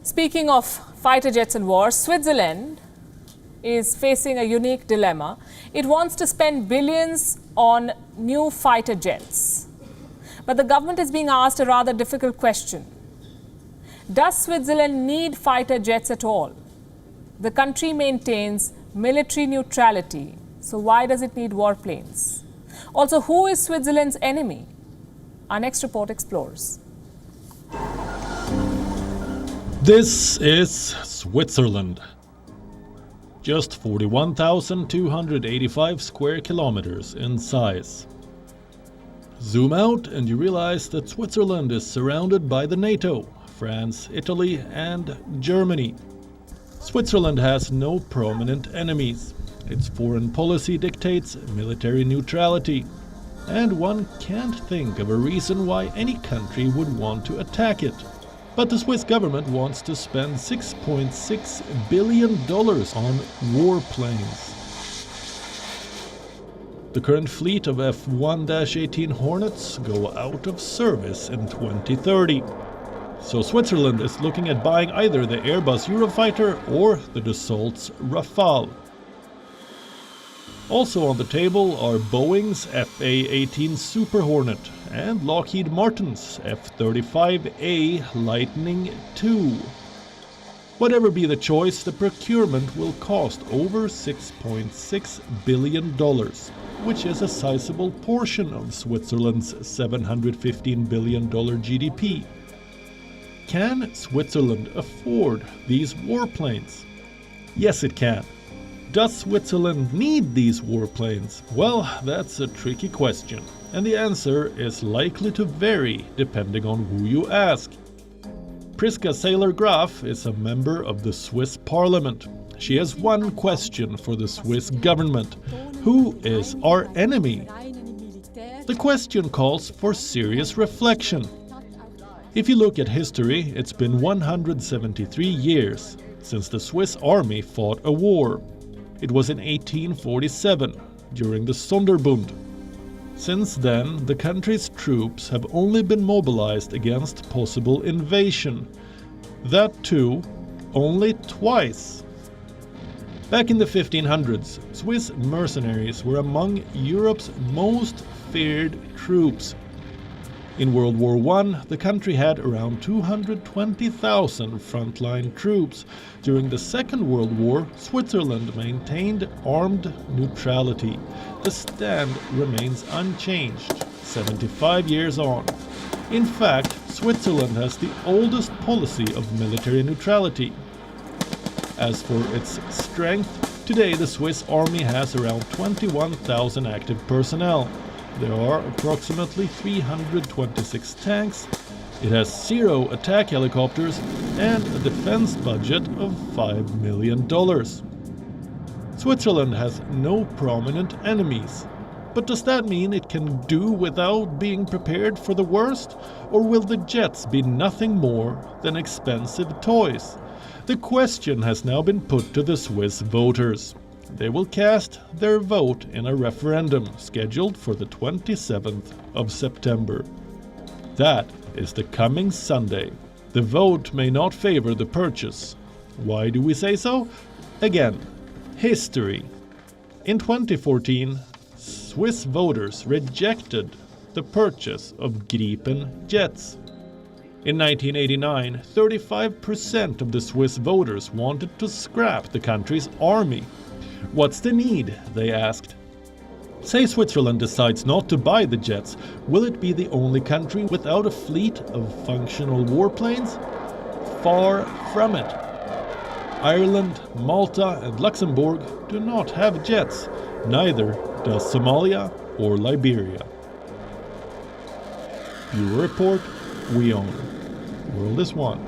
Speaking of fighter jets and war, Switzerland is facing a unique dilemma. It wants to spend billions on new fighter jets. But the government is being asked a rather difficult question. Does Switzerland need fighter jets at all? The country maintains military neutrality, so why does it need warplanes? Also, who is Switzerland's enemy? Our next report explores. This is Switzerland. Just 41,285 square kilometers in size. Zoom out and you realize that Switzerland is surrounded by the NATO, France, Italy and Germany. Switzerland has no prominent enemies. Its foreign policy dictates military neutrality. And one can't think of a reason why any country would want to attack it. But the Swiss government wants to spend $6.6 billion on warplanes. The current fleet of F-1-18 Hornets go out of service in 2030. So Switzerland is looking at buying either the Airbus Eurofighter or the Dassault's Rafale. Also on the table are Boeing's FA-18 Super Hornet and Lockheed Martin's F-35A Lightning II. Whatever be the choice, the procurement will cost over $6.6 billion, which is a sizable portion of Switzerland's $715 billion GDP. Can Switzerland afford these warplanes? Yes, it can. Does Switzerland need these warplanes? Well, that's a tricky question, and the answer is likely to vary depending on who you ask. Priska Seiler-Graf is a member of the Swiss parliament. She has one question for the Swiss government. Who is our enemy? The question calls for serious reflection. If you look at history, it's been 173 years since the Swiss army fought a war. It was in 1847, during the Sonderbund. Since then, the country's troops have only been mobilized against possible invasion. That too, only twice. Back in the 1500s, Swiss mercenaries were among Europe's most feared troops. In World War I, the country had around 220,000 frontline troops. During the Second World War, Switzerland maintained armed neutrality. The stand remains unchanged, 75 years on. In fact, Switzerland has the oldest policy of military neutrality. As for its strength, today the Swiss army has around 21,000 active personnel. There are approximately 326 tanks, it has 0 attack helicopters and a defense budget of $5 million. Switzerland has no prominent enemies. But does that mean it can do without being prepared for the worst? Or will the jets be nothing more than expensive toys? The question has now been put to the Swiss voters. They will cast their vote in a referendum scheduled for the 27th of September. That is the coming Sunday. The vote may not favor the purchase. Why do we say so? Again, history. In 2014, Swiss voters rejected the purchase of Gripen jets. In 1989, 35% of the Swiss voters wanted to scrap the country's army. What's the need? They asked. Say Switzerland decides not to buy the jets, will it be the only country without a fleet of functional warplanes? Far from it. Ireland, Malta and Luxembourg do not have jets. Neither does Somalia or Liberia. Bureau Report, we own. World is one.